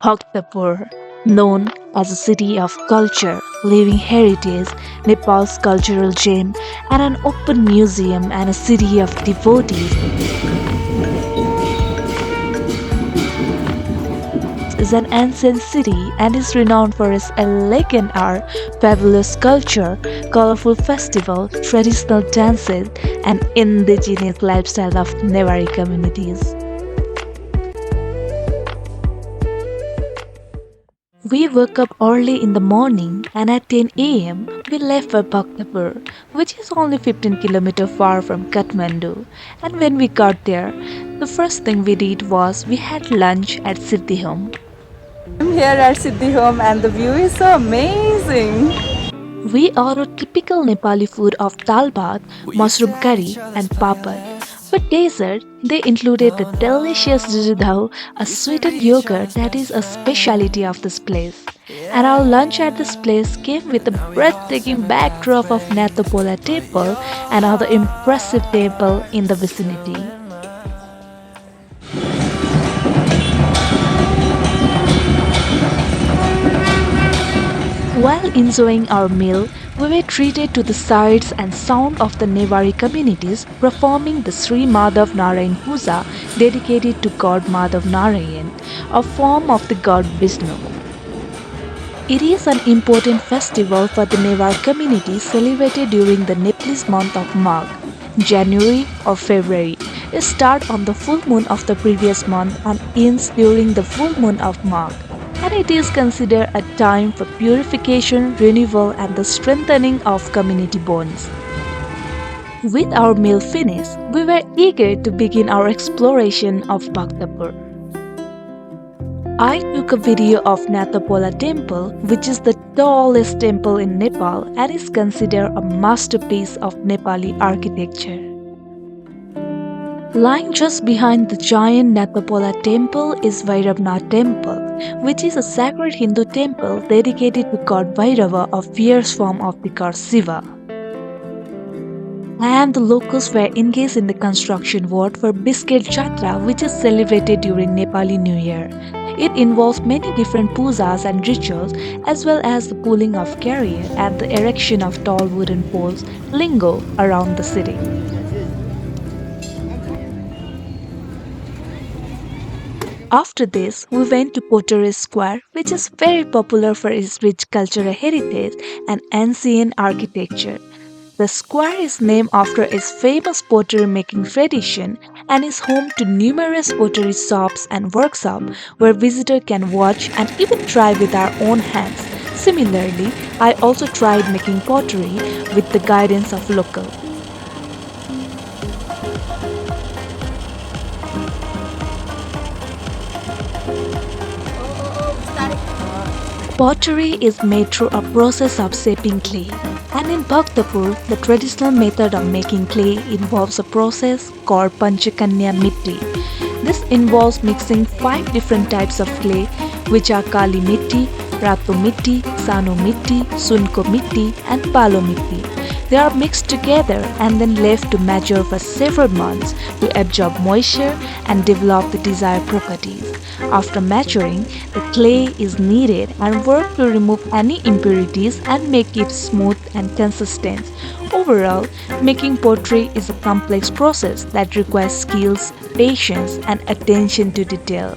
Bhaktapur, known as a city of culture, living heritage, Nepal's cultural gem, and an open museum and a city of devotees, is an ancient city and is renowned for its elegant art, fabulous culture, colorful festival, traditional dances, and indigenous lifestyle of Newari communities. We woke up early in the morning and at 10 a.m. we left for Bhaktapur, which is only 15 kilometers far from Kathmandu. And when we got there, the first thing we did was we had lunch at Siddhi Home. I'm here at Siddhi Home and the view is so amazing. We ordered typical Nepali food of dal bhat, mushroom curry, and papad. For dessert, they included the delicious dudhau, a sweetened yogurt that is a specialty of this place. And our lunch at this place came with a breathtaking backdrop of Nathapola temple and other impressive temple in the vicinity. While enjoying our meal, we were treated to the sights and sound of the Newari communities performing the Sri Madhav Narayan Puja dedicated to God Madhav Narayan, a form of the god Vishnu. It is an important festival for the Newar community celebrated during the Nepalese month of Magh, January or February. It starts on the full moon of the previous month and ends during the full moon of Magh, and it is considered a time for purification, renewal, and the strengthening of community bonds. With our meal finished, we were eager to begin our exploration of Bhaktapur. I took a video of Nathapola temple, which is the tallest temple in Nepal and is considered a masterpiece of Nepali architecture. Lying just behind the giant Nathapola temple is Bhairavnath temple, which is a sacred Hindu temple dedicated to god Bhairava, a fierce form of the god Shiva. And the locals were engaged in the construction work for Biscuit Jatra, which is celebrated during Nepali New Year. It involves many different pujas and rituals, as well as the pulling of carrier and the erection of tall wooden poles, lingo, around the city. After this, we went to Pottery Square, which is very popular for its rich cultural heritage and ancient architecture. The square is named after its famous pottery making tradition and is home to numerous pottery shops and workshops where visitors can watch and even try with our own hands. Similarly, I also tried making pottery with the guidance of locals. Pottery is made through a process of shaping clay. And in Bhaktapur, the traditional method of making clay involves a process called Panchakanya Mitti. This involves mixing 5 different types of clay, which are Kali Mitti, Rato Mitti, Sano Mitti, Sunko Mitti, and Palo Mitti. They are mixed together and then left to mature for several months to absorb moisture and develop the desired properties. After maturing, the clay is kneaded and worked to remove any impurities and make it smooth and consistent. Overall, making pottery is a complex process that requires skills, patience, and attention to detail.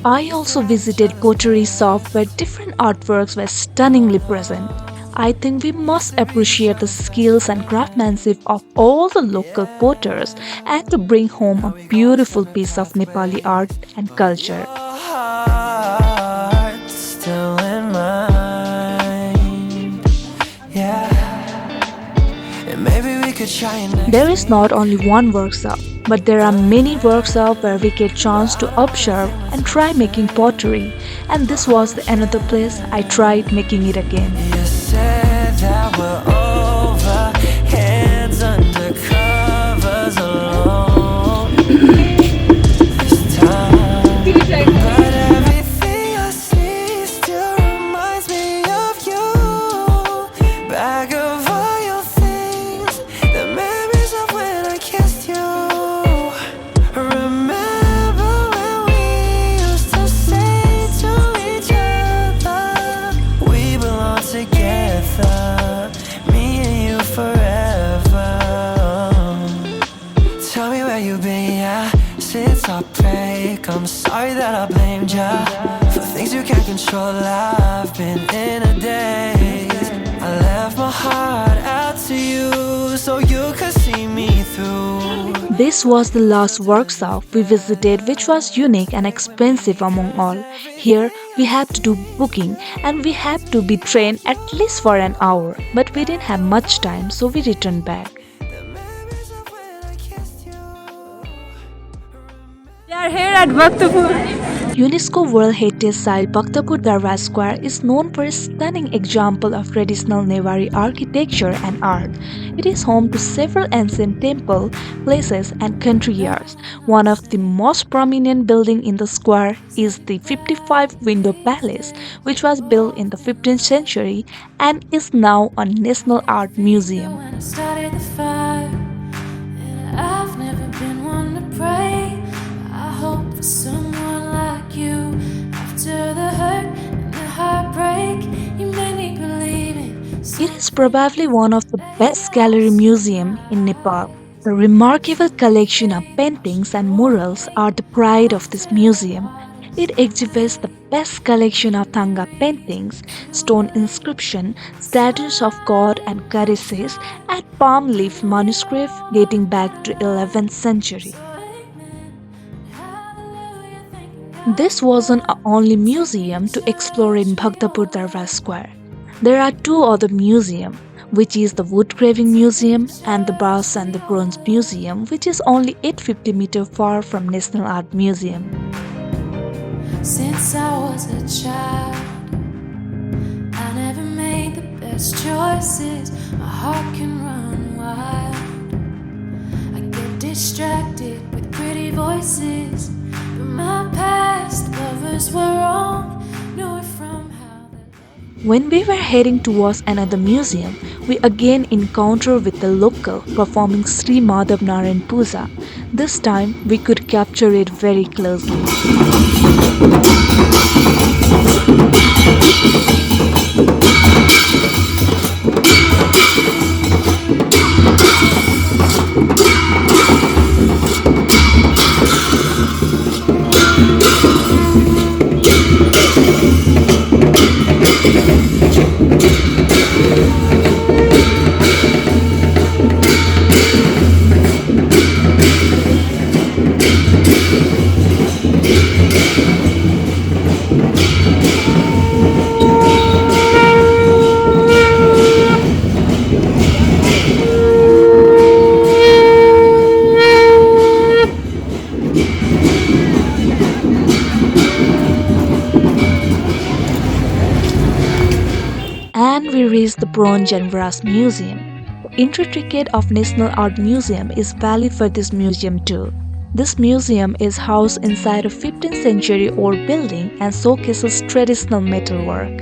I also visited pottery shop where different artworks were stunningly present. I think we must appreciate the skills and craftsmanship of all the local potters and to bring home a beautiful piece of Nepali art and culture. Heart still in mind. Yeah. And maybe we could try and There is not only one workshop, but there are many workshops where we get chance to observe and try making pottery. And this was the another place I tried making it again. you said that we're over, hands under covers alone. This time, but everything I see still reminds me of you. Bag of all your things, the memories of when I kissed you. Remember when mistake. I'm sorry that I blamed ya for things you can't control. I've been in a daze. I left my heart out to you so you could see me through. This was the last workshop we visited, which was unique and expensive among all. Here we had to do booking and we had to be trained at least for an hour, but we didn't have much time, so we returned back. We are here at Bhaktapur. UNESCO World Heritage Site Bhaktapur Durbar Square is known for a stunning example of traditional Newari architecture and art. It is home to several ancient temple, places and country yards. One of the most prominent buildings in the square is the 55-window palace, which was built in the 15th century and is now a National Art Museum. When I started the fire, and I've never been one to pray. I hope for someone like you. After the hurt and the heartbreak, you made me believe it. It is probably one of the best gallery museums in Nepal. The remarkable collection of paintings and murals are the pride of this museum. It exhibits the best collection of Thanga paintings, stone inscription, statues of god and goddesses, and palm leaf manuscript dating back to 11th century. This wasn't the only museum to explore in Bhaktapur Durbar Square. There are two other museums, which is the Woodcarving Museum and the Brass and the Bronze Museum, which is only 850 meters far from National Art Museum. Since I was a child, I never made the best choices. My heart can run wild. I get distracted with pretty voices, but my past lovers were wrong. Knew it from how they When we were heading towards another museum, we again encountered with the local performing Sri Madhav Narayan Puja. This time we could capture it very closely. And we reached the Bronze and Brass Museum. The entry ticket of National Art Museum is valid for this museum too. This museum is housed inside a 15th century old building and showcases traditional metalwork.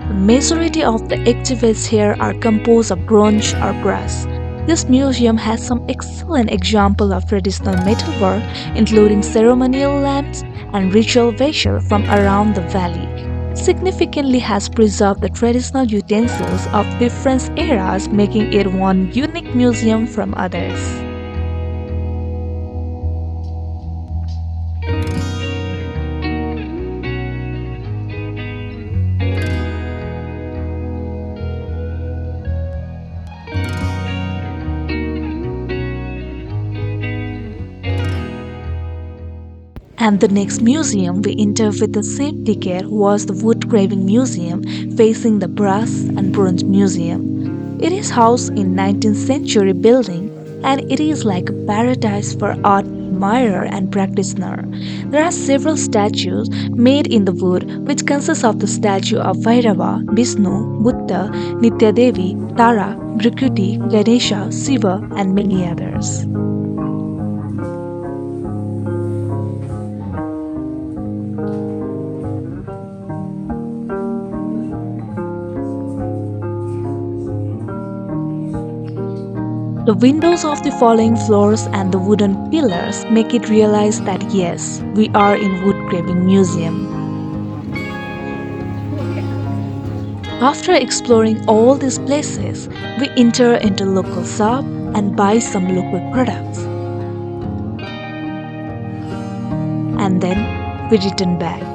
The majority of the exhibits here are composed of bronze or brass. This museum has some excellent examples of traditional metalwork, including ceremonial lamps and ritual vessels from around the valley. It significantly has preserved the traditional utensils of different eras, making it one unique museum from others. And the next museum we entered with the same ticket was the Woodcarving Museum, facing the Brass and Bronze Museum. It is housed in 19th century building and it is like a paradise for art admirer and practitioner. There are several statues made in the wood which consist of the statue of Bhairava, Vishnu, Buddha, Nityadevi, Tara, Brikuti, Ganesha, Shiva and many others. The windows of the falling floors and the wooden pillars make it realize that yes, we are in Woodcarving Museum. After exploring all these places, we enter into local shop and buy some local products. And then we return back.